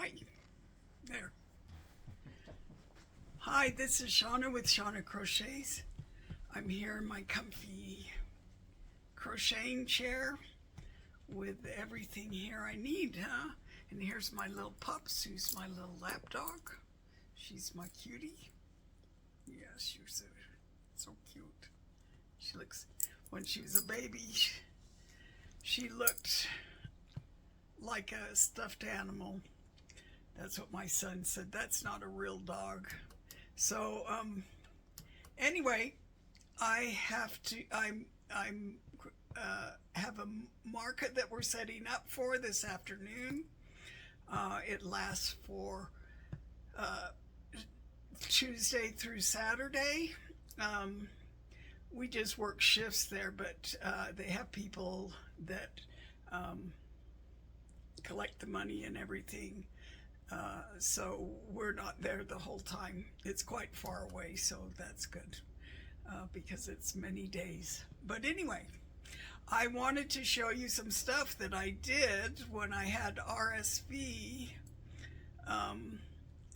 Hi. There. Hi, this is Shauna with Shauna Crochets. I'm here in my comfy crocheting chair with everything here I need, huh? And here's my little pups, who's my little lap dog. She's my cutie. Yes, you're so cute. She looks, when she was a baby, she looked like a stuffed animal. That's what my son said. That's not a real dog. So anyway, I have a market that we're setting up for this afternoon. It lasts for Tuesday through Saturday. We just work shifts there, but they have people that collect the money and everything. So we're not there the whole time. It's quite far away, so that's good because it's many days. But anyway, I wanted to show you some stuff that I did when I had RSV,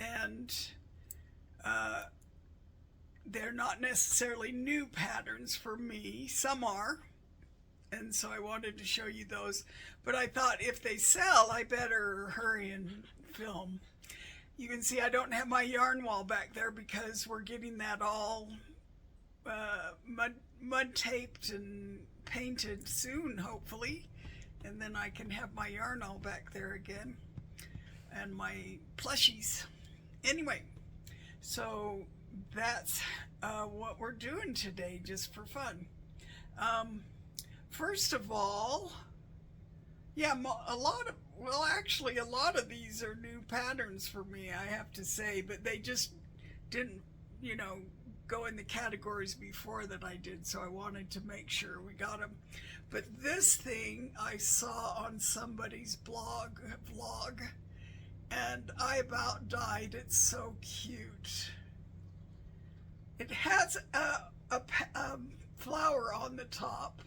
and they're not necessarily new patterns for me. Some are, and so I wanted to show you those. But I thought if they sell, I better hurry and film. You can see I don't have my yarn wall back there because we're getting that all mud taped and painted soon, hopefully, and then I can have my yarn all back there again and my plushies. Anyway, so that's what we're doing today, just for fun. First of all, yeah, actually a lot of these are new patterns for me, I have to say, but they just didn't, go in the categories before that I did, so I wanted to make sure we got them. But this thing I saw on somebody's vlog, and I about died. It's so cute. It has a flower on the top,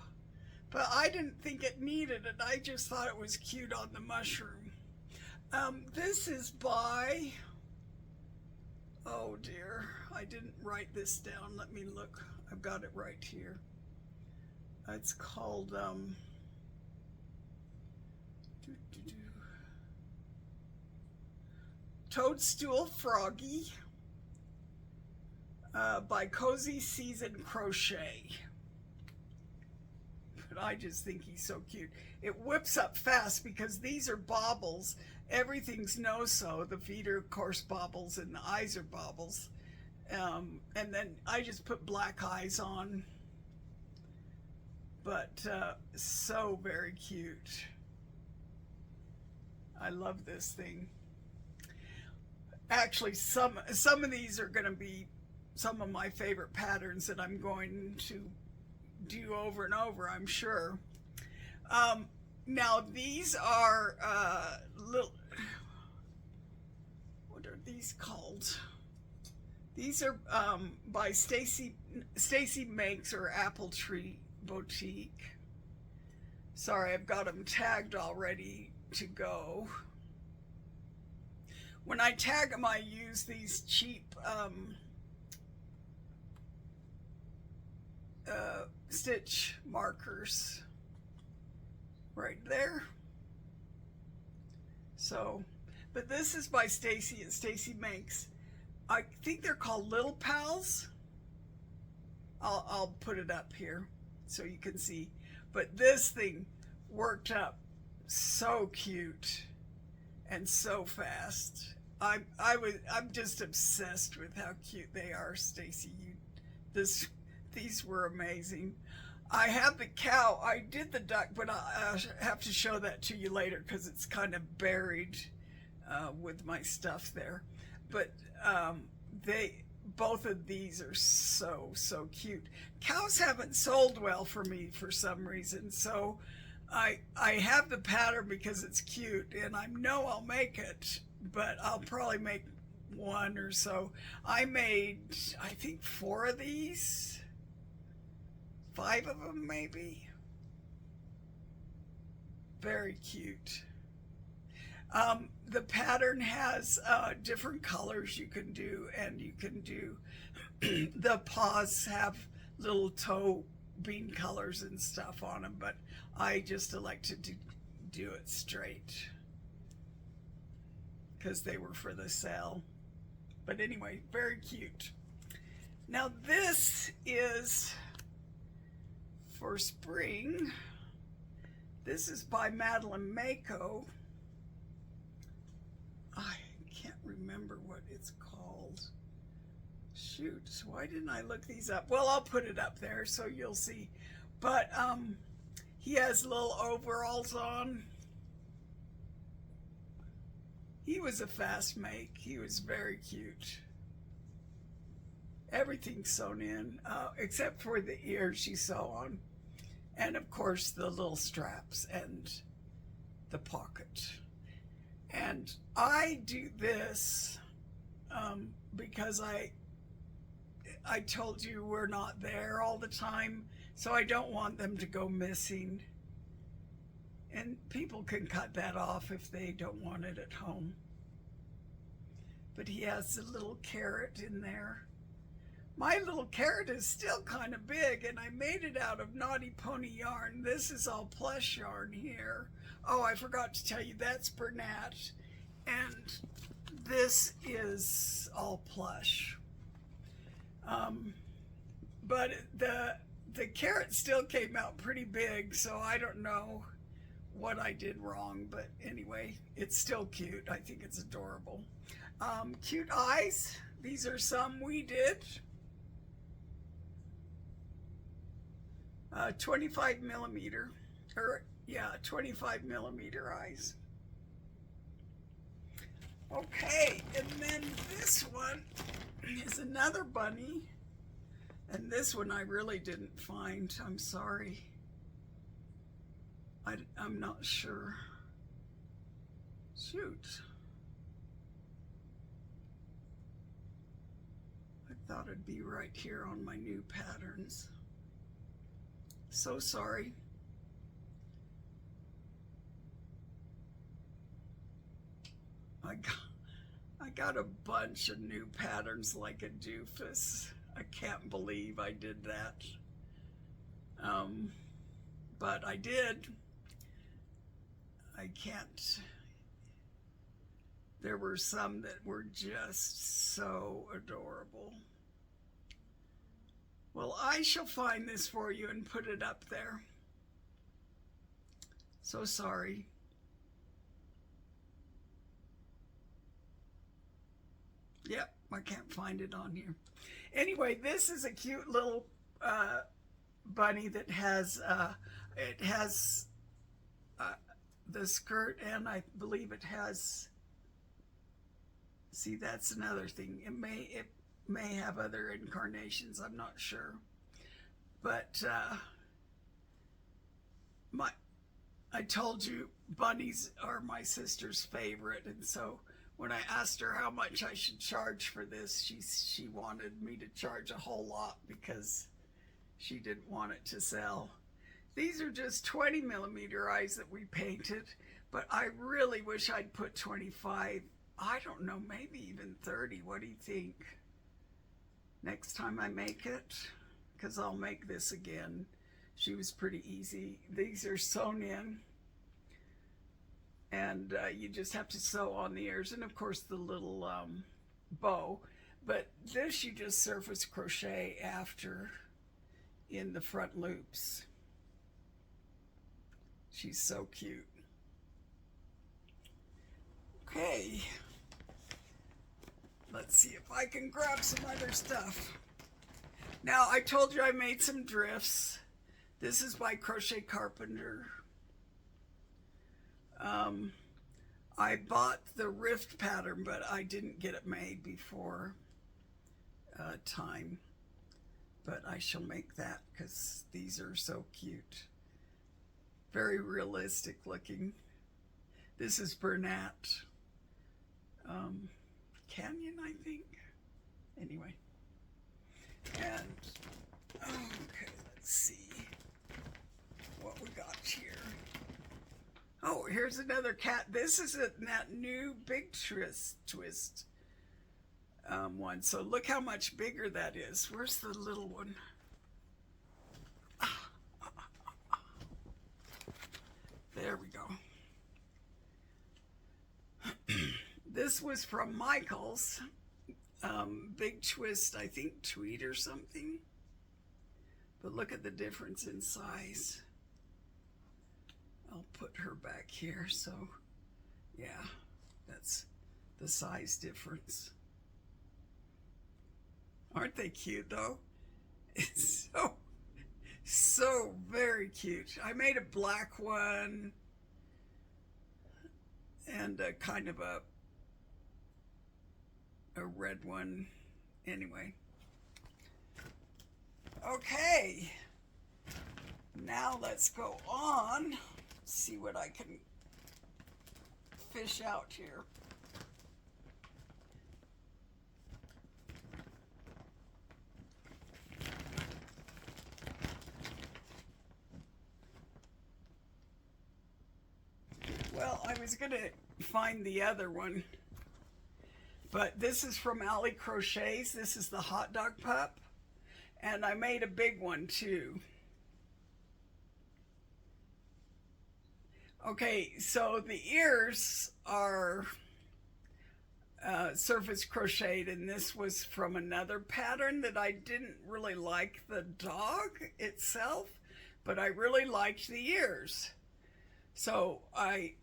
but I didn't think it needed it. I just thought it was cute on the mushroom. This is by, oh dear, I didn't write this down. Let me look. I've got it right here. It's called Toadstool Froggy by Cozy Season Crochet. But I just think he's so cute. It whips up fast because these are baubles. Everything's no-sew. The feet are, of course, baubles, and the eyes are baubles. And then I just put black eyes on. But so very cute. I love this thing. Actually, some of these are going to be some of my favorite patterns that I'm going to do over and over, I'm sure. Now these are little, what are these called? These are by Stacy Makes, or Apple Tree Boutique. Sorry, I've got them tagged already to go. When I tag them, I use these cheap stitch markers right there. So, but this is by Stacy, and Stacy Makes. I think they're called Little Pals. I'll put it up here so you can see. But this thing worked up so cute and so fast. I'm just obsessed with how cute they are, Stacy. These were amazing. I have the cow. I did the duck, but I have to show that to you later because it's kind of buried with my stuff there. But both of these are so cute. Cows haven't sold well for me for some reason, so I have the pattern because it's cute, and I know I'll make it, but I'll probably make one or so. I made, I think, 4 of these, 5 of them maybe. Very cute. The pattern has different colors you can do, and you can do the paws have little toe bean colors and stuff on them, but I just elected to do it straight because they were for the sale. But anyway, very cute. Now this is for spring. This is by Madeline Mako. I can't remember what it's called. Shoot, why didn't I look these up? Well, I'll put it up there so you'll see. But he has little overalls on. He was a fast make. He was very cute. Everything's sewn in, except for the ears she sew on. And of course the little straps and the pocket. And I do this because I told you we're not there all the time, so I don't want them to go missing. And people can cut that off if they don't want it at home. But he has a little carrot in there. My little carrot is still kind of big, and I made it out of Naughty Pony yarn. This is all plush yarn here. Oh, I forgot to tell you, that's Bernat. And this is all plush. But the carrot still came out pretty big, so I don't know what I did wrong. But anyway, it's still cute. I think it's adorable. Cute eyes. These are some we did. 25 millimeter, or yeah, 25 millimeter eyes. Okay, and then this one is another bunny, and this one I really didn't find. I'm sorry. I'm not sure. Shoot. I thought it'd be right here on my new patterns. So sorry. I got a bunch of new patterns like a doofus. I can't believe I did that. But I did. I can't. There were some that were just so adorable. Well, I shall find this for you and put it up there. So sorry. Yep, I can't find it on here. Anyway, this is a cute little bunny that has, it has the skirt, and I believe it has, see, that's another thing. It may have other incarnations, I'm not sure. But I told you bunnies are my sister's favorite, and so when I asked her how much I should charge for this, she wanted me to charge a whole lot because she didn't want it to sell. These are just 20 millimeter eyes that we painted, but I really wish I'd put 25. I don't know, maybe even 30. What do you think? Next time I make it, because I'll make this again. She was pretty easy. These are sewn in, and you just have to sew on the ears, and of course the little bow. But this you just surface crochet after in the front loops. She's so cute. Okay. Let's see if I can grab some other stuff. Now, I told you I made some drifts. This is by Crochet Carpenter. I bought the rift pattern, but I didn't get it made before time. But I shall make that because these are so cute. Very realistic looking. This is Bernat. Canyon, I think. Anyway. And, okay, let's see what we got here. Oh, here's another cat. This is that new big twist one. So look how much bigger that is. Where's the little one? There we go. This was from Michael's big twist, I think tweed or something. But look at the difference in size. I'll put her back here. So yeah, that's the size difference. Aren't they cute though? It's so very cute. I made a black one and a kind of a red one. Anyway. Okay. Now let's go on. See what I can fish out here. Well, I was going to find the other one, but this is from Shauna Crochets. This is the hot dog pup, and I made a big one too. Okay, so the ears are surface crocheted, and this was from another pattern that I didn't really like the dog itself, but I really liked the ears. So I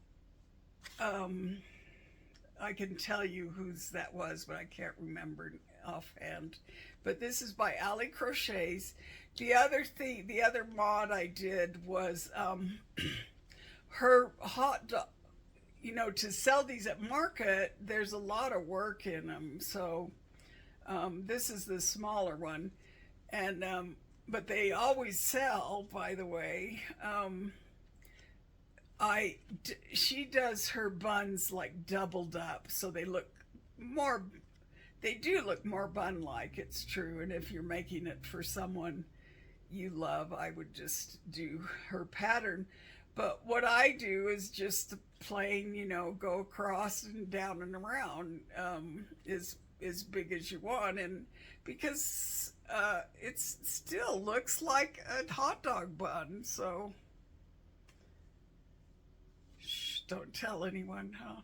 can tell you whose that was, but I can't remember offhand. But this is by Shauna Crochets. The other mod I did was her hot dog. You know, to sell these at market, there's a lot of work in them. So this is the smaller one, and but they always sell, by the way. She does her buns like doubled up, so they look more, they do look more bun-like, it's true. And if you're making it for someone you love, I would just do her pattern. But what I do is just plain, you know, go across and down and around, as big as you want. And because it still looks like a hot dog bun, so shh, don't tell anyone, huh?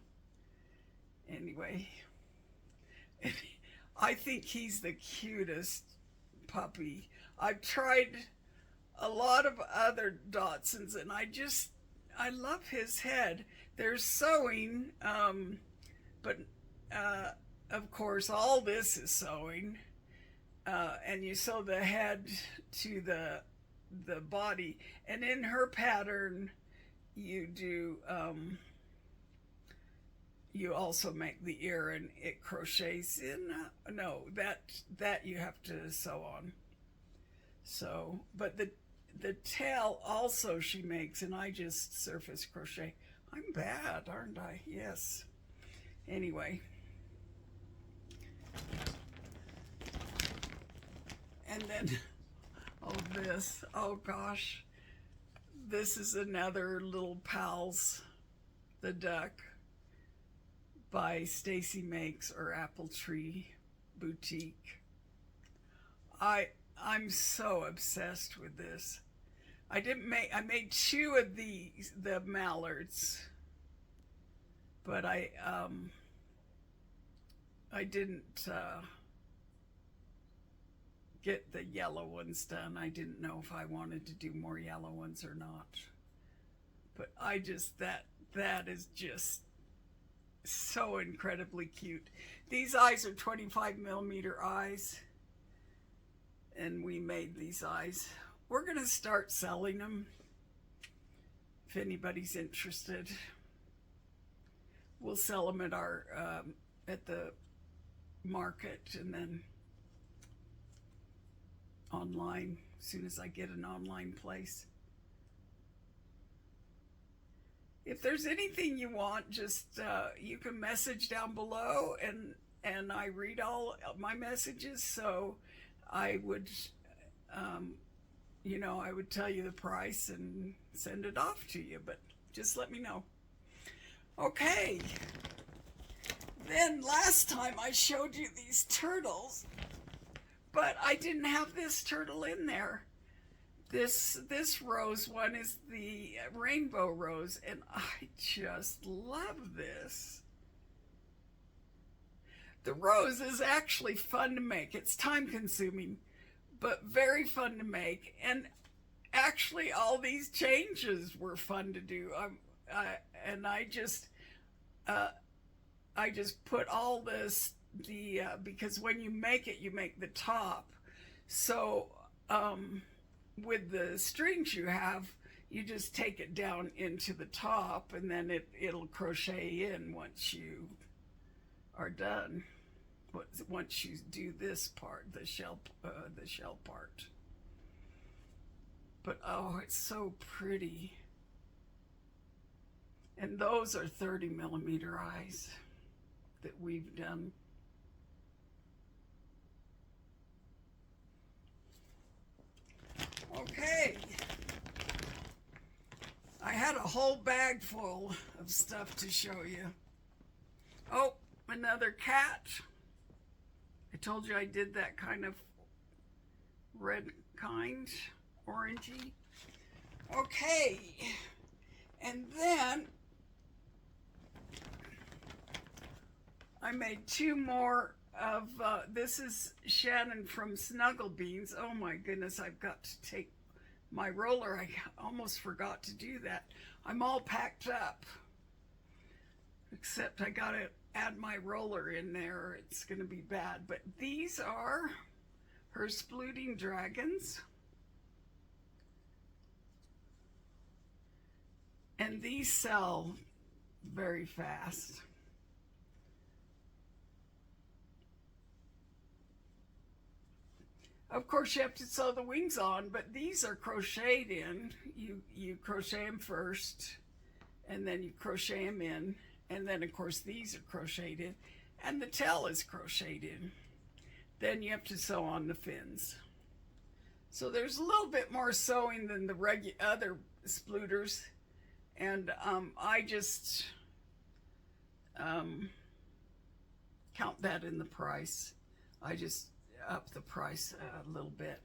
Anyway, I think he's the cutest puppy. I've tried a lot of other Dachshunds, and I love his head. There's sewing, but of course all this is sewing, and you sew the head to the body, and in her pattern you do you also make the ear, and it crochets in. No, that you have to sew on. So, but the tail also she makes, and I just surface crochet. I'm bad, aren't I? Yes. Anyway. And then, oh gosh. This is another Little Pals, the duck, by Stacy Makes or Apple Tree Boutique. I'm so obsessed with this. I made 2 of the mallards, but I didn't get the yellow ones done. I didn't know if I wanted to do more yellow ones or not. But that is just so incredibly cute. These eyes are 25mm eyes, and we made these eyes. We're gonna start selling them if anybody's interested. We'll sell them at our at the market, and then online as soon as I get an online place. If there's anything you want, just you can message down below, and I read all my messages. So I would you know, I would tell you the price and send it off to you. But Just let me know. Okay. Then last time I showed you these turtles, but I didn't have this turtle in there. This rose one is the rainbow rose, and I just love this. The rose is actually fun to make. It's time consuming, but very fun to make. And actually all these changes were fun to do. And I just put all this, because when you make it, you make the top. So with the strings you have, you just take it down into the top, and then it'll crochet in once you are done. Once you do this part, the shell part. But oh, it's so pretty. And those are 30mm eyes that we've done. Okay. I had a whole bag full of stuff to show you. Oh, another cat. I told you I did that kind of red kind, orangey. Okay, and then I made two more of, this is Shannon from Snuggle Beans. Oh my goodness, I've got to take my roller. I almost forgot to do that. I'm all packed up, except I gotta add my roller in there or it's gonna be bad. But these are her splooting dragons. And these sell very fast. Of course, you have to sew the wings on, but these are crocheted in. You crochet them first, and then you crochet them in, and then of course these are crocheted in, and the tail is crocheted in. Then you have to sew on the fins. So there's a little bit more sewing than the other splooters, and I just count that in the price. I just up the price a little bit.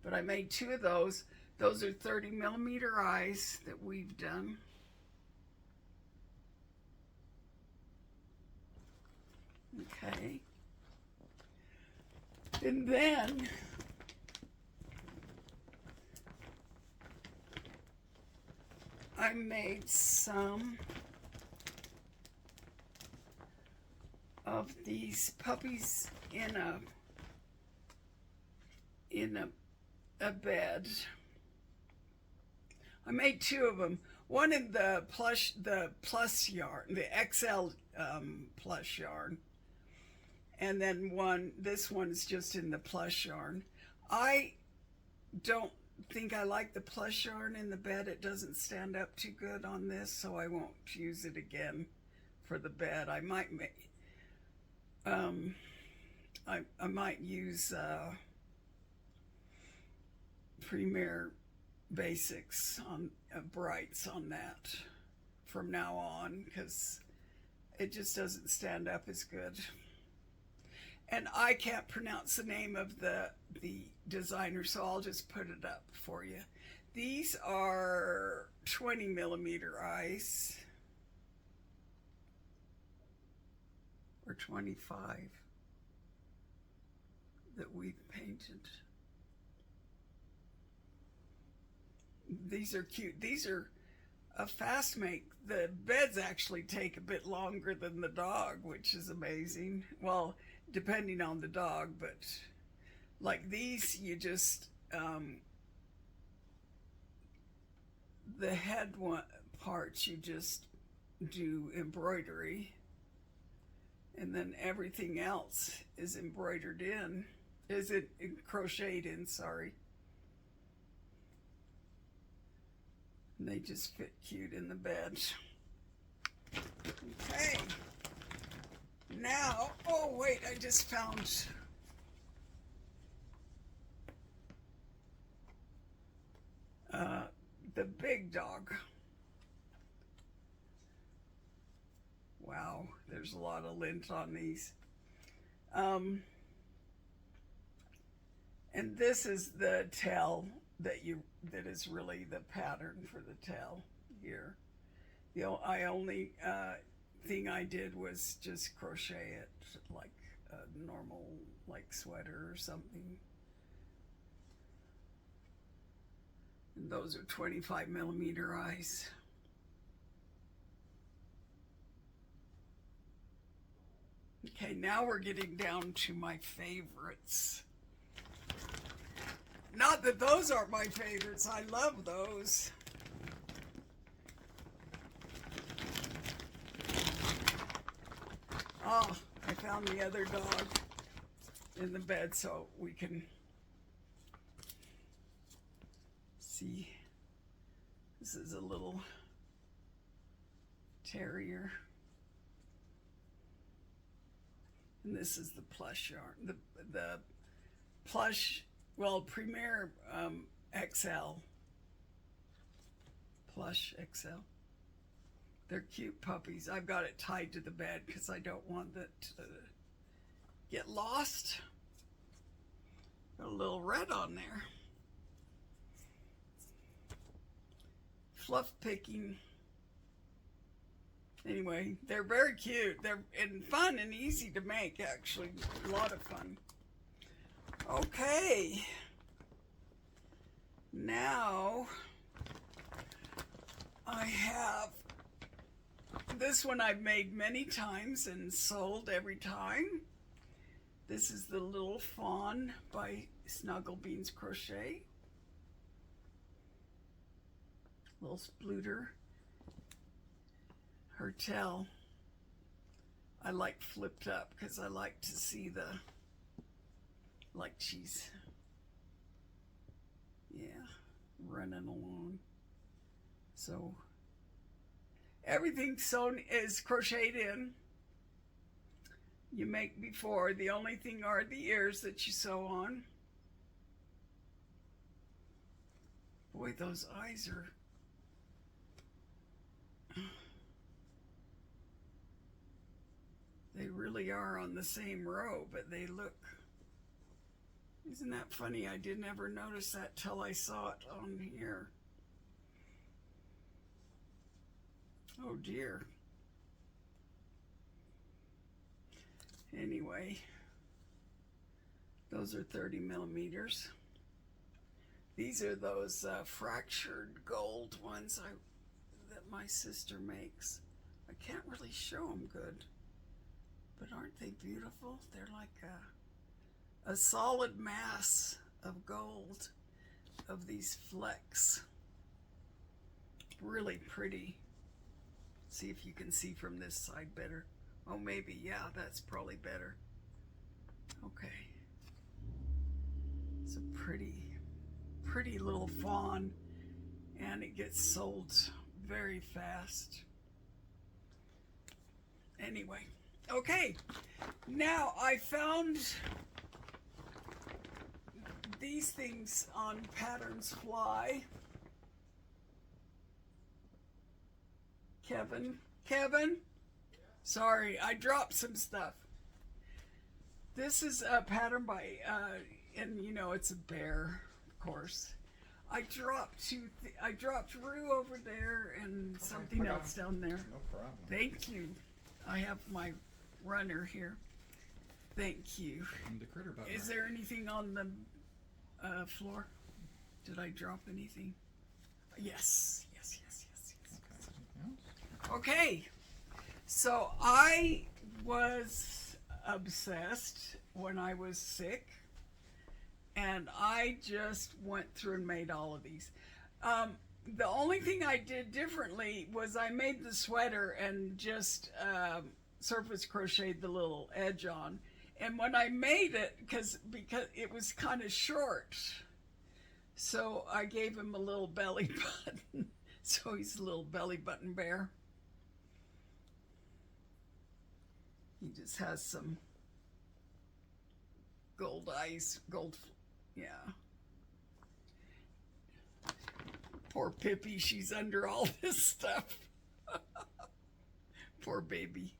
But I made two of those. Those are 30mm eyes that we've done. Okay. And then I made some of these puppies in a bed. I made two of them. One in the plus yarn, the XL plush yarn, and then this one's just in the plush yarn. I don't think I like the plush yarn in the bed. It doesn't stand up too good on this, so I won't use it again for the bed. I might make I might use Premier Basics on Brights on that from now on, because it just doesn't stand up as good. And I can't pronounce the name of the designer, so I'll just put it up for you. These are 20mm eyes, or 25 that we've painted. These are cute. These are a fast make. The beds actually take a bit longer than the dog, which is amazing. Well, depending on the dog, but like these, you just the head parts you just do embroidery, and then everything else is embroidered in. Is it crocheted in? Sorry. And they just fit cute in the bed. Okay. Now, oh wait, I just found the big dog. Wow, there's a lot of lint on these. And this is the tail that is really the pattern for the tail here. I only thing I did was just crochet it like a normal like sweater or something. And those are 25mm eyes. Okay, now we're getting down to my favorites. Not that those aren't my favorites, I love those. Oh, I found the other dog in the bed so we can see. This is a little terrier. And this is the plush yarn, the plush, well, Premier XL, plush XL. They're cute puppies. I've got it tied to the bed because I don't want it to get lost. Got a little red on there. Fluff picking. Anyway, they're very cute. They're fun and easy to make, actually. A lot of fun. Okay. Now, I have this one I've made many times and sold every time. This is the Little Fawn by Snuggle Beans Crochet. Little splooter. Her tail I like flipped up because I like to see like she's, yeah, running along. So everything sewn is crocheted in. You make before. The only thing are the ears that you sew on. Boy, those eyes are... They really are on the same row, but they look... Isn't that funny? I didn't ever notice that till I saw it on here. Oh dear. Anyway, those are 30mm. These are those fractured gold ones that my sister makes. I can't really show them good, but aren't they beautiful? They're like a solid mass of gold of these flecks. Really pretty. See if you can see from this side better. Oh, maybe, yeah, that's probably better. Okay. It's a pretty little fawn, and it gets sold very fast. Anyway, okay. Now, I found these things on Patterns Fly. Kevin? Sorry, I dropped some stuff. This is a pattern by, and you know it's a bear, of course. I dropped Rue over there and something else down there. No problem. Thank you. I have my runner here. Thank you. And the critter button. Is there anything on the floor? Did I drop anything? Yes. Okay, so I was obsessed when I was sick, and I just went through and made all of these. The only thing I did differently was I made the sweater and just surface crocheted the little edge on. And when I made it, because it was kind of short, so I gave him a little belly button. So he's a little belly button bear. He just has some gold eyes, yeah. Poor Pippi, she's under all this stuff. Poor baby.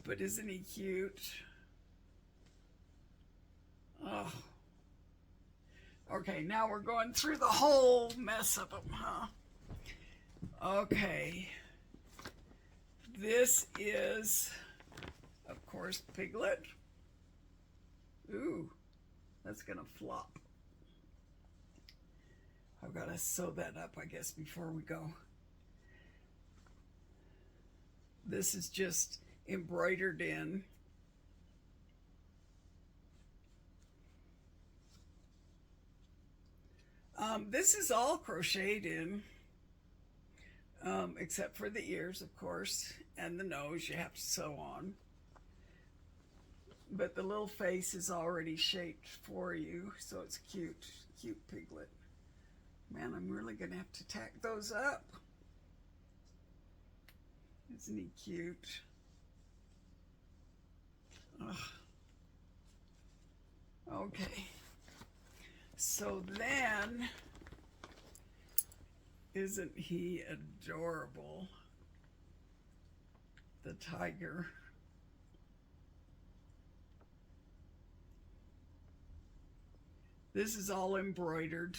But isn't he cute? Oh. Okay, now we're going through the whole mess of them, huh? Okay. This is, of course, Piglet. Ooh, that's gonna flop. I've got to sew that up, I guess, before we go. This is just embroidered in. This is all crocheted in, except for the ears, of course, and the nose you have to sew on. But the little face is already shaped for you, so it's cute, cute Piglet. Man, I'm really going to have to tack those up. Isn't he cute? Ugh. Okay. So then, isn't he adorable? The tiger. This is all embroidered,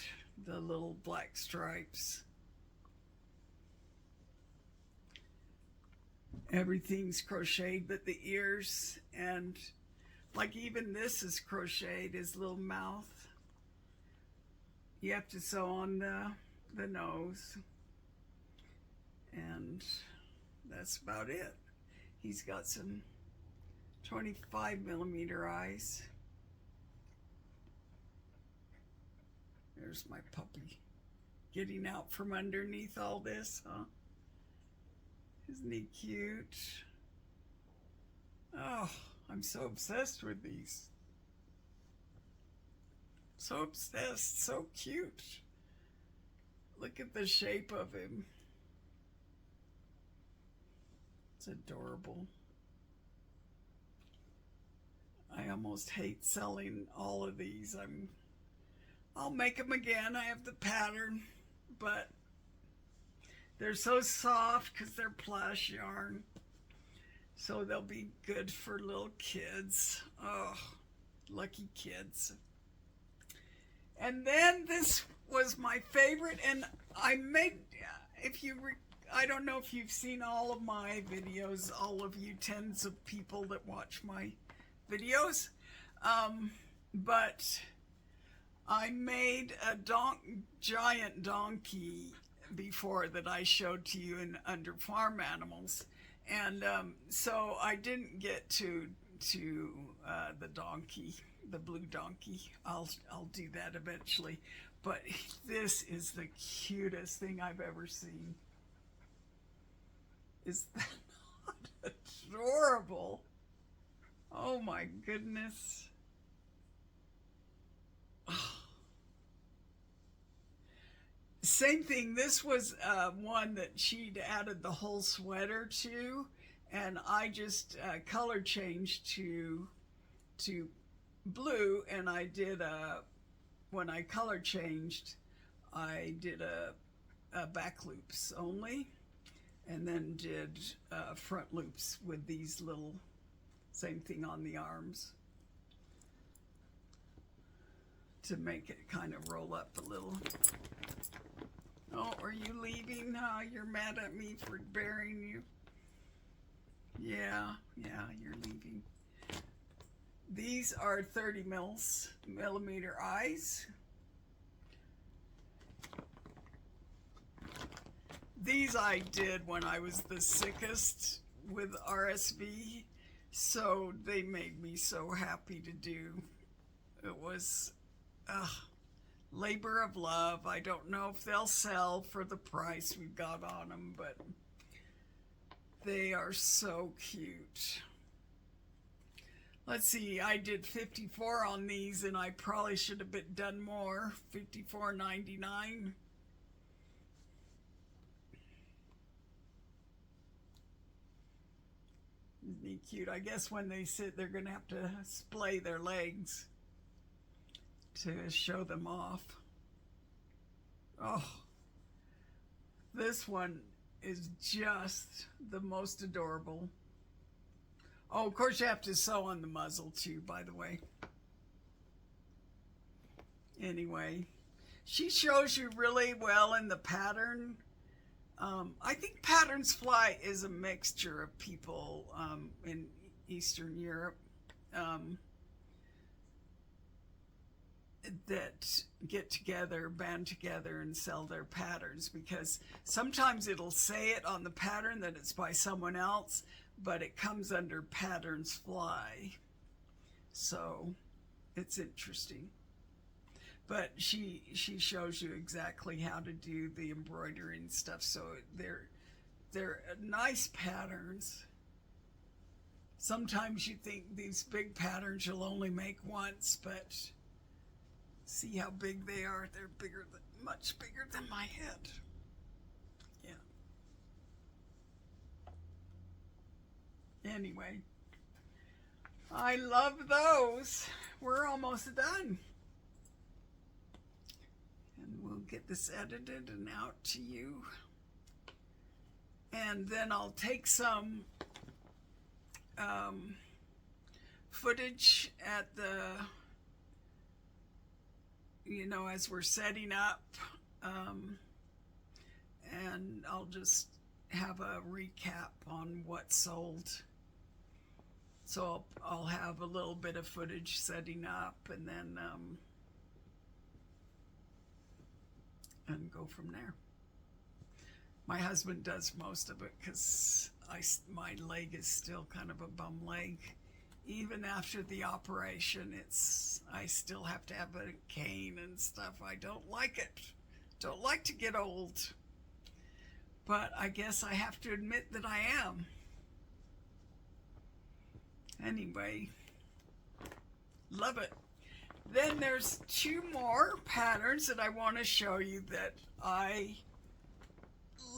the little black stripes. Everything's crocheted but the ears, and like even this is crocheted, his little mouth. You have to sew on the nose, and that's about it. He's got some 25mm eyes. There's my puppy getting out from underneath all this, huh? Isn't he cute? Oh, I'm so obsessed with these. So obsessed, so cute. Look at the shape of him. It's adorable. I almost hate selling all of these. I'll make them again. I have the pattern, but they're so soft because they're plush yarn. So they'll be good for little kids. Oh, lucky kids. And then this was my favorite, and I made, I don't know if you've seen all of my videos, all of you tens of people that watch my videos, but I made a giant donkey before that I showed to you in under farm animals, and so I didn't get to the donkey, the blue donkey. I'll do that eventually, but this is the cutest thing I've ever seen. Is that not adorable? Oh my goodness. Same thing, this was one that she'd added the whole sweater to, and I just color changed to blue, and I did when I color changed, I did a back loops only, and then did front loops with these little, same thing on the arms, to make it kind of roll up a little. Oh, are you leaving? Huh? You're mad at me for burying you? Yeah, you're leaving. These are 30mm eyes. These I did when I was the sickest with RSV, so they made me so happy to do. It was, labor of love. I don't know if they'll sell for the price we've got on them, but they are so cute. Let's see, I did 54 on these, and I probably should have done more. $54.99. Isn't he cute? I guess when they sit, they're going to have to splay their legs to show them off. Oh, this one is just the most adorable. Oh, of course you have to sew on the muzzle too, by the way. Anyway, she shows you really well in the pattern. I think Patterns Fly is a mixture of people in Eastern Europe that get together, band together, and sell their patterns, because sometimes it'll say it on the pattern that it's by someone else, but it comes under Patterns Fly. So it's interesting. But she shows you exactly how to do the embroidery and stuff. So they're nice patterns. Sometimes you think these big patterns you'll only make once, but see how big they are. They're bigger, much bigger than my head. Yeah. Anyway, I love those. We're almost done. And we'll get this edited and out to you. And then I'll take some footage at the, as we're setting up. And I'll just have a recap on what sold. So I'll have a little bit of footage setting up, and then and go from there. My husband does most of it because my leg is still kind of a bum leg. Even after the operation, I still have to have a cane and stuff. I don't like it. Don't like to get old. But I guess I have to admit that I am. Anyway, love it. Then there's two more patterns that I want to show you that I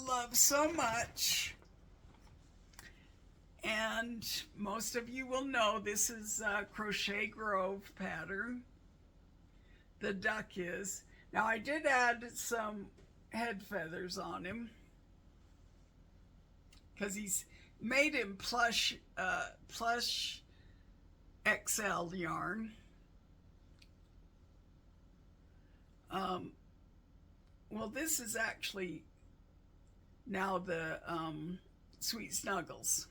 love so much. And most of you will know this is Crochet Grove pattern. The duck is. Now I did add some head feathers on him because he's made in plush XL yarn. Well, this is actually now the Sweet Snuggles.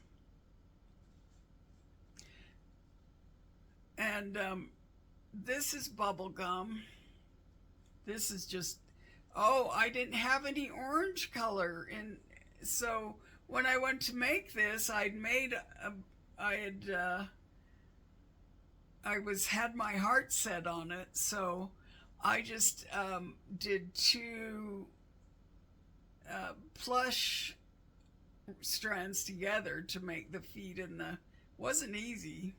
And this is bubblegum. This is just, I didn't have any orange color. And so when I went to make this, had my heart set on it. So I just did two plush strands together to make the feet and wasn't easy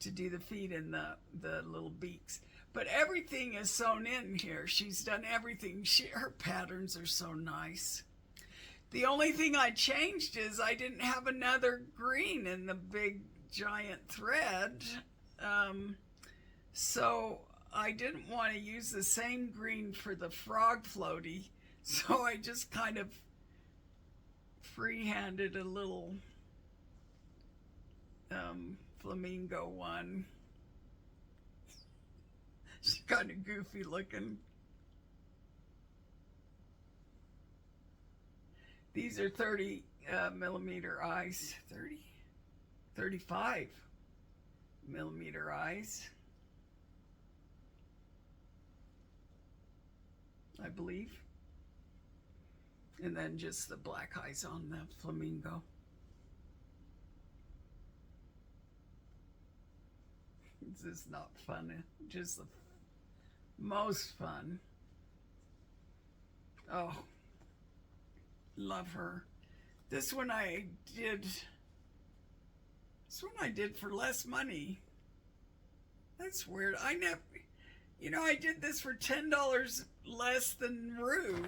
to do the feet and the little beaks. But everything is sewn in here. She's done everything. Her patterns are so nice. The only thing I changed is I didn't have another green in the big giant thread. So I didn't want to use the same green for the frog floaty. So I just kind of free-handed a little flamingo one. She's kind of goofy looking. These are 30 millimeter eyes. 35 millimeter eyes, I believe. And then just the black eyes on the flamingo. This is not fun, just the most fun. Oh, love her. This one I did for less money. That's weird. I did this for $10 less than Rue.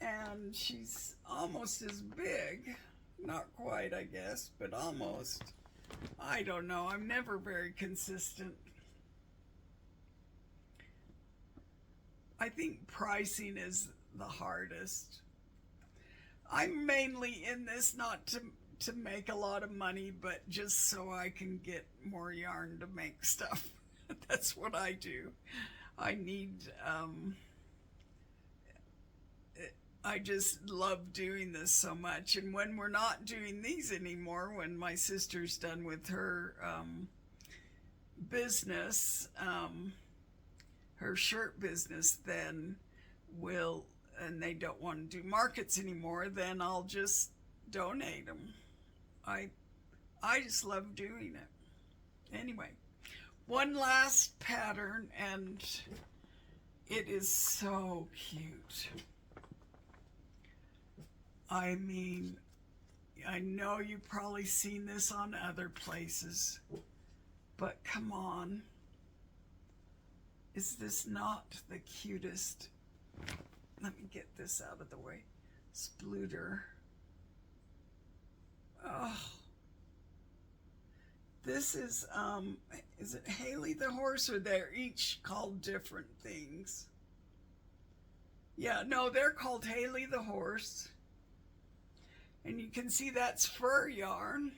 And she's almost as big. Not quite, I guess, but almost. I don't know. I'm never very consistent. I think pricing is the hardest. I'm mainly in this not to make a lot of money, but just so I can get more yarn to make stuff. That's what I do. I need, I just love doing this so much. And when we're not doing these anymore, when my sister's done with her business, her shirt business, then and they don't want to do markets anymore, then I'll just donate them. I just love doing it. Anyway, one last pattern, and it is so cute. I mean, I know you've probably seen this on other places, but come on. Is this not the cutest? Let me get this out of the way. Splooter. Oh. This is it Haley the horse, or they're each called different things? Yeah, no, they're called Haley the horse. And you can see that's fur yarn.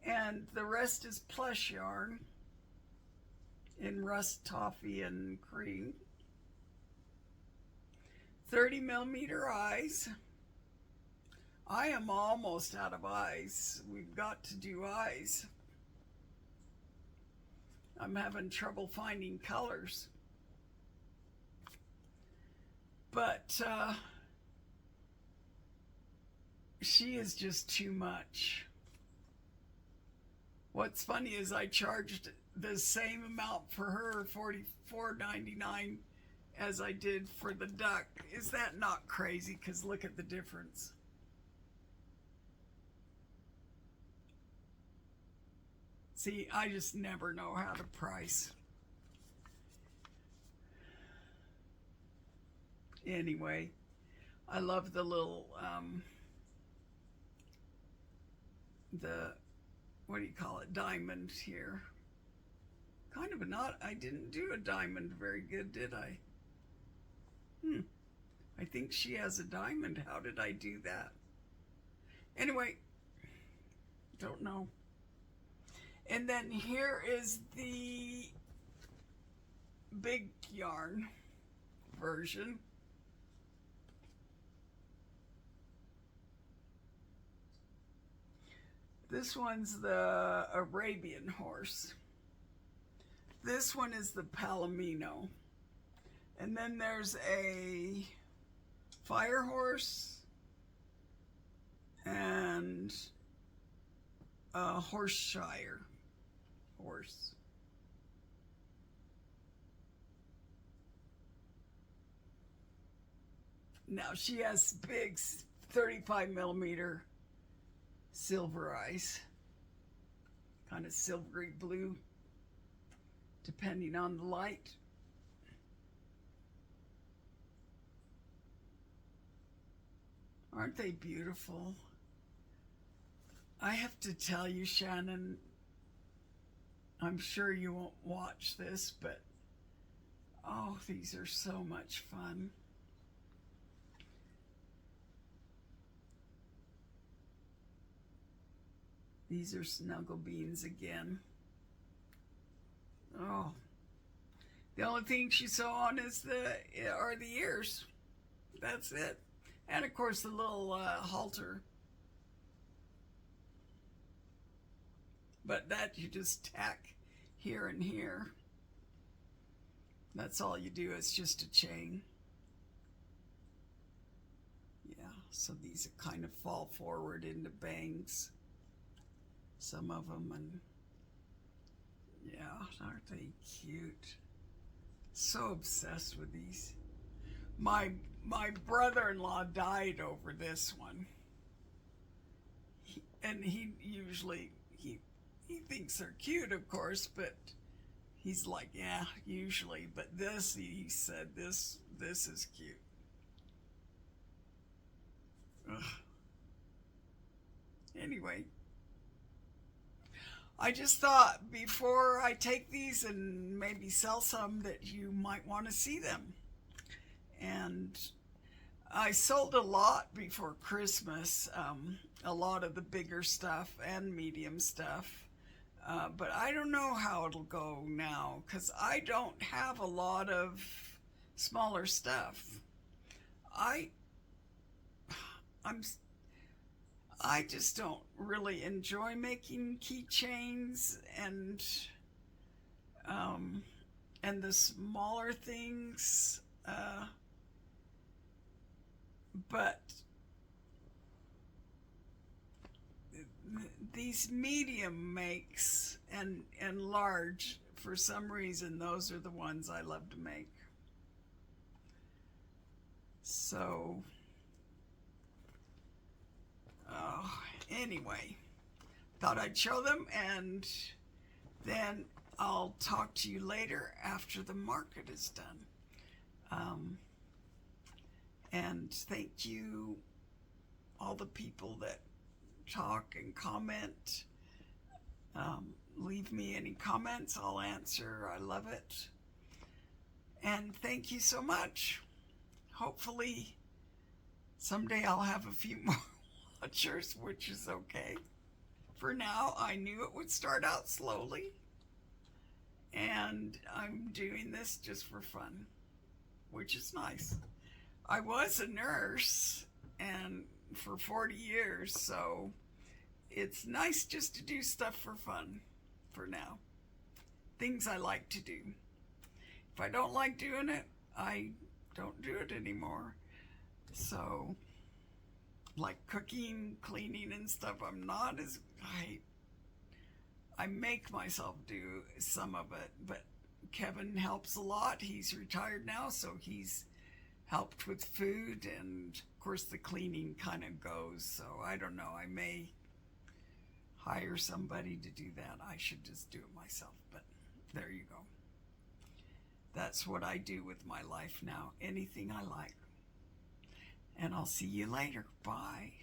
And the rest is plush yarn in rust toffee and cream. 30mm eyes. I am almost out of eyes. We've got to do eyes. I'm having trouble finding colors. But she is just too much. What's funny is I charged the same amount for her, $44.99, as I did for the duck. Is that not crazy? Because look at the difference. See, I just never know how to price. Anyway, I love the little, what do you call it, diamond here. Kind of a knot. I didn't do a diamond very good, did I? I think she has a diamond. How did I do that? Anyway, don't know. And then here is the big yarn version. This one's the Arabian horse. This one is the Palomino. And then there's a fire horse and a Horshire horse. Now she has big 35mm silver eyes, kind of silvery blue, depending on the light. Aren't they beautiful? I have to tell you, Shannon, I'm sure you won't watch this, but oh, these are so much fun. These are snuggle beans again. Oh, the only thing she sew on are the ears. That's it. And of course the little halter. But that you just tack here and here. That's all you do. It's just a chain. Yeah, so these kind of fall forward into bangs. Some of them, and yeah, aren't they cute? So obsessed with these. My brother-in-law died over this one. He usually thinks they're cute, of course, but he's like, yeah, usually, but this, he said, this is cute. Ugh. Anyway, I just thought before I take these and maybe sell some that you might want to see them. And I sold a lot before Christmas, a lot of the bigger stuff and medium stuff. But I don't know how it'll go now because I don't have a lot of smaller stuff. I'm I just don't really enjoy making keychains and the smaller things. But these medium makes and large, for some reason, those are the ones I love to make. So, anyway, thought I'd show them, and then I'll talk to you later after the market is done. And thank you, all the people that talk and comment. Leave me any comments, I'll answer. I love it. And thank you so much. Hopefully someday I'll have a few more watchers, which is okay. For now, I knew it would start out slowly, and I'm doing this just for fun, which is nice. I was a nurse and for 40 years, so it's nice just to do stuff for fun for now. Things I like to do. If I don't like doing it, I don't do it anymore. So, like cooking, cleaning and stuff, I'm not as, I make myself do some of it, but Kevin helps a lot. He's retired now, so he's helped with food, and of course the cleaning kind of goes, so I don't know, I may hire somebody to do that. I should just do it myself, but there you go. That's what I do with my life now, anything I like. And I'll see you later. Bye.